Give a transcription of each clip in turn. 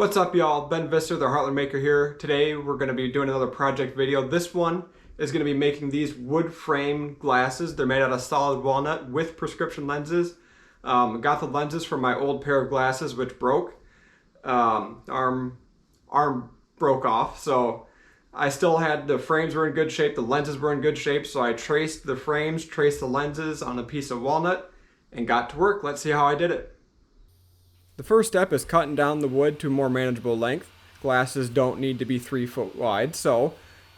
What's up, y'all? Ben Visser, the Heartland Maker here. Today we're going to be doing another project video. This one is going to be making these wood frame glasses. They're made out of solid walnut with prescription lenses. Got the lenses from my old pair of glasses which broke. Arm broke off, so I still had the frames were in good shape, the lenses were in good shape, so I traced the frames, traced the lenses on a piece of walnut, and got to work. Let's see how I did it. The first step is cutting down the wood to a more manageable length. Glasses don't need to be 3 foot wide, so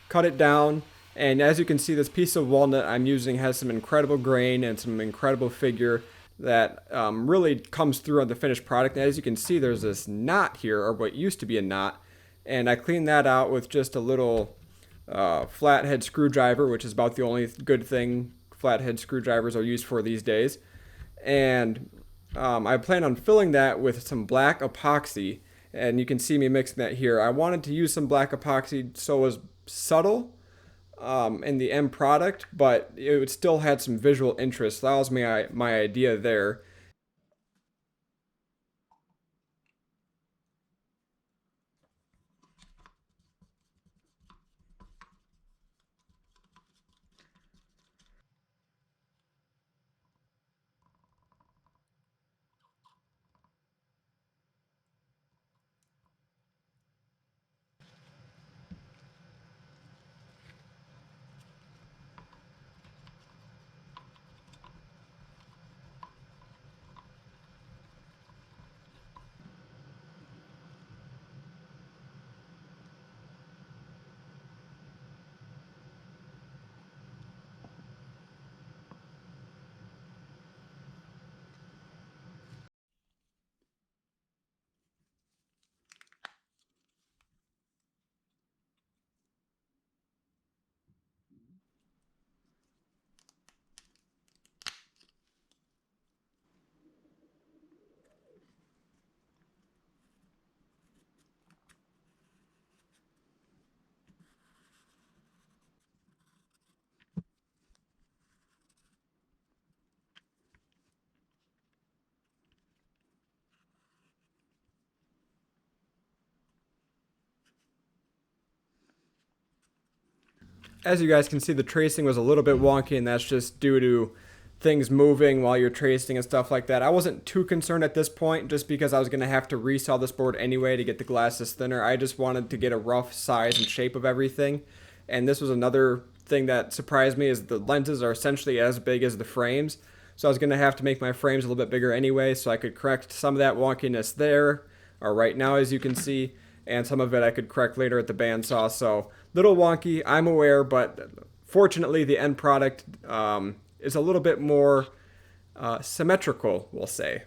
cut it down. And as you can see, this piece of walnut I'm using has some incredible grain and some incredible figure that really comes through on the finished product. And as you can see, there's this knot here, or what used to be a knot. And I cleaned that out with just a little flathead screwdriver, which is about the only good thing flathead screwdrivers are used for these days. And I plan on filling that with some black epoxy, and you can see me mixing that here. I wanted to use some black epoxy so it was subtle in the end product, but it still had some visual interest. That was my idea there. As you guys can see, the tracing was a little bit wonky, and that's just due to things moving while you're tracing and stuff like that. I wasn't too concerned at this point just because I was going to have to resell this board anyway to get the glasses thinner. I just wanted to get a rough size and shape of everything. And this was another thing that surprised me is the lenses are essentially as big as the frames. So I was going to have to make my frames a little bit bigger anyway so I could correct some of that wonkiness there, or right now as you can see, and some of it I could correct later at the bandsaw. So little wonky, I'm aware, but fortunately the end product is a little bit more symmetrical, we'll say.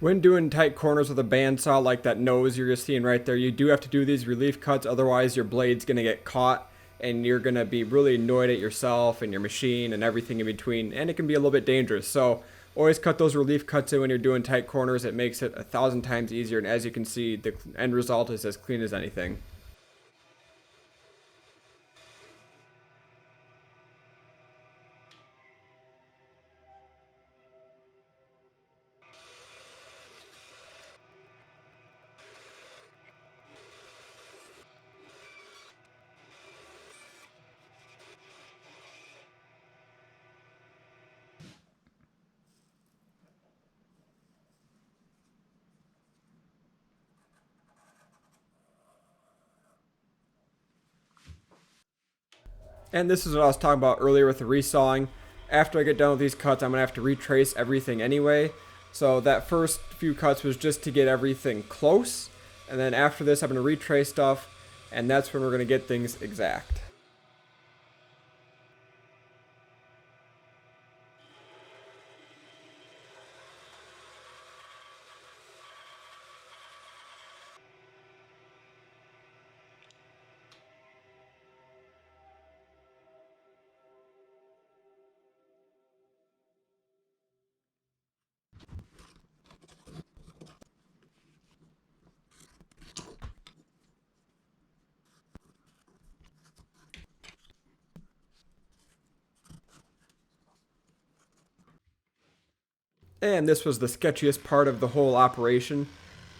When doing tight corners with a bandsaw like that nose you're seeing right there, you do have to do these relief cuts, otherwise your blade's going to get caught and you're going to be really annoyed at yourself and your machine and everything in between, and it can be a little bit dangerous. So always cut those relief cuts in when you're doing tight corners. It makes it 1,000 times easier, and as you can see, the end result is as clean as anything. And this is what I was talking about earlier with the resawing. After I get done with these cuts, I'm going to have to retrace everything anyway. So that first few cuts was just to get everything close. And then after this, I'm going to retrace stuff. And that's when we're going to get things exact. And this was the sketchiest part of the whole operation.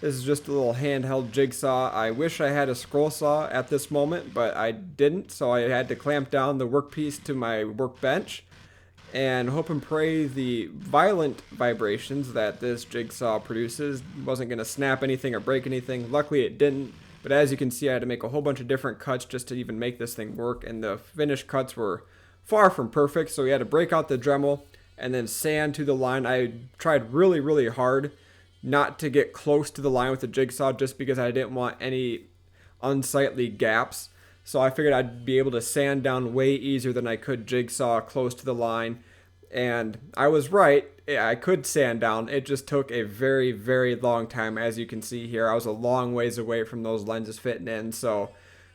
This is just a little handheld jigsaw. I wish I had a scroll saw at this moment, but I didn't, so I had to clamp down the workpiece to my workbench and hope and pray the violent vibrations that this jigsaw produces wasn't going to snap anything or break anything. Luckily it didn't, but as you can see, I had to make a whole bunch of different cuts just to even make this thing work, and the finished cuts were far from perfect, so we had to break out the Dremel and then sand to the line. I tried really, really hard not to get close to the line with the jigsaw just because I didn't want any unsightly gaps. So I figured I'd be able to sand down way easier than I could jigsaw close to the line. And I was right. I could sand down. It just took a very, very long time. As you can see here, I was a long ways away from those lenses fitting in. So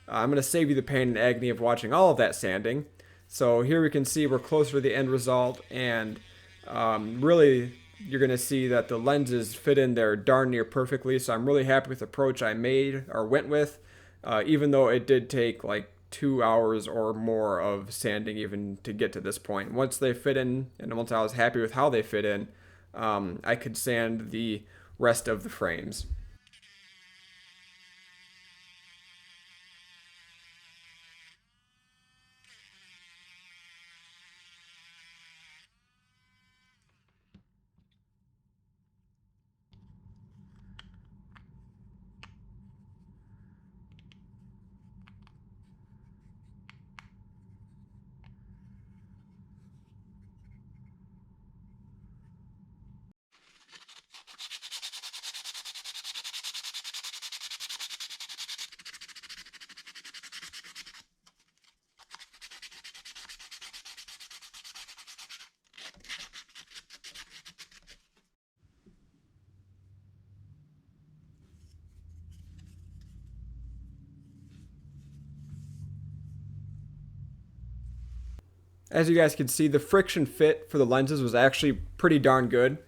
I'm going to save you the pain and agony of watching all of that sanding. So here we can see we're closer to the end result, and really you're going to see that the lenses fit in there darn near perfectly. So I'm really happy with the approach I made or went with, even though it did take like 2 hours or more of sanding even to get to this point. Once they fit in, and once I was happy with how they fit in, I could sand the rest of the frames. As you guys can see, the friction fit for the lenses was actually pretty darn good.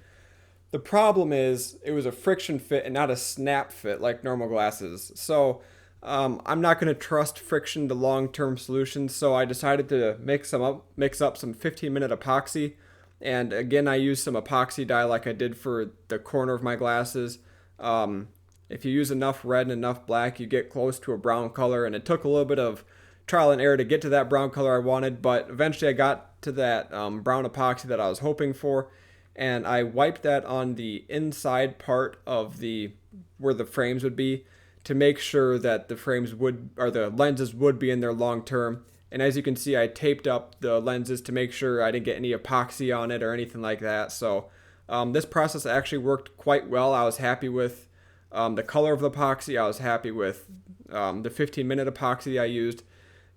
The problem is it was a friction fit and not a snap fit like normal glasses. So I'm not going to trust friction to long-term solutions. So I decided to mix up some 15-minute epoxy. And again, I used some epoxy dye like I did for the corner of my glasses. If you use enough red and enough black, you get close to a brown color. And it took a little bit of trial and error to get to that brown color I wanted, but eventually I got to that brown epoxy that I was hoping for, and I wiped that on the inside part of the where the frames would be to make sure that the frames would, or the lenses would be in there long term. And as you can see, I taped up the lenses to make sure I didn't get any epoxy on it or anything like that. So this process actually worked quite well. I was happy with the color of the epoxy. I was happy with the 15-minute epoxy I used.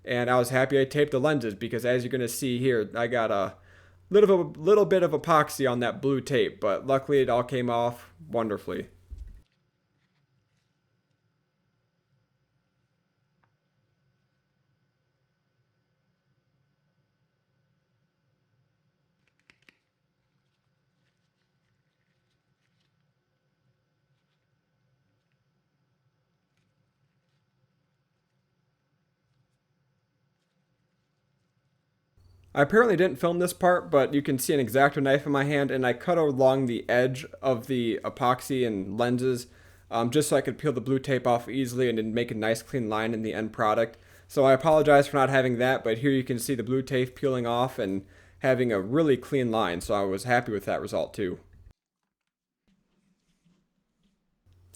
And I was happy I taped the lenses because, as you're going to see here, I got a little bit of epoxy on that blue tape, but luckily it all came off wonderfully. I apparently didn't film this part, but you can see an X-Acto knife in my hand, and I cut along the edge of the epoxy and lenses just so I could peel the blue tape off easily and then make a nice clean line in the end product. So I apologize for not having that, but here you can see the blue tape peeling off and having a really clean line, so I was happy with that result too.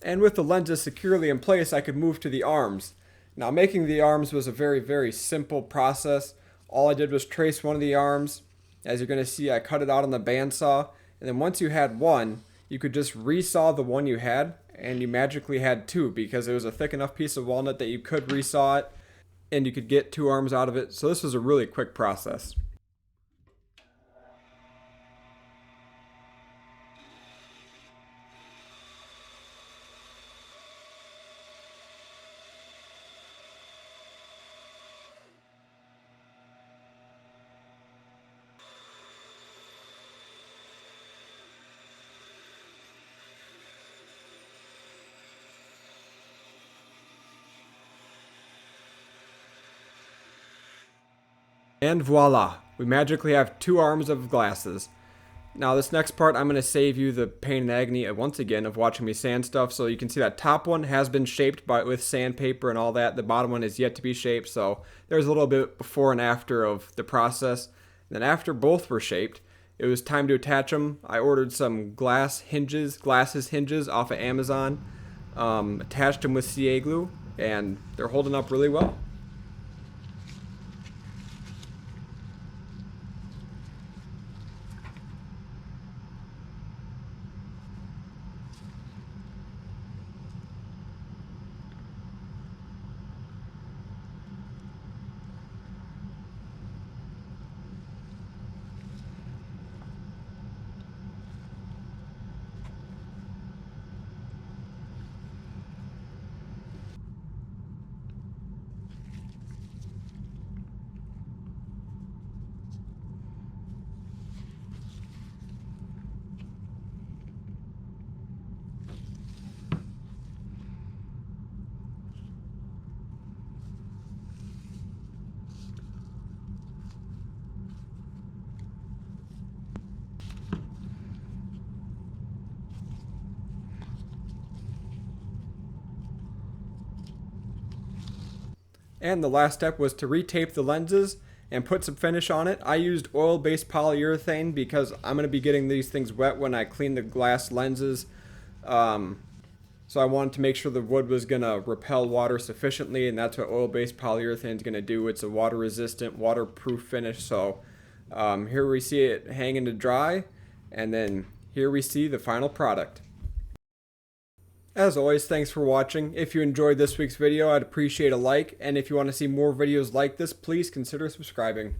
And with the lenses securely in place, I could move to the arms. Now, making the arms was a very simple process. All I did was trace one of the arms. As you're going to see, I cut it out on the bandsaw. And then once you had one, you could just resaw the one you had, and you magically had two because it was a thick enough piece of walnut that you could resaw it, and you could get two arms out of it. So this was a really quick process. And voila, we magically have two arms of glasses. Now this next part, I'm going to save you the pain and agony once again of watching me sand stuff. So you can see that top one has been shaped with sandpaper and all that. The bottom one is yet to be shaped, so there's a little bit before and after of the process. And then after both were shaped, it was time to attach them. I ordered some glasses hinges off of Amazon, attached them with CA glue, and they're holding up really well. And the last step was to retape the lenses and put some finish on it. I used oil-based polyurethane because I'm going to be getting these things wet when I clean the glass lenses. So I wanted to make sure the wood was going to repel water sufficiently, and that's what oil-based polyurethane is going to do. It's a water-resistant, waterproof finish. So here we see it hanging to dry, and then here we see the final product. As always, thanks for watching. If you enjoyed this week's video, I'd appreciate a like, and if you want to see more videos like this, please consider subscribing.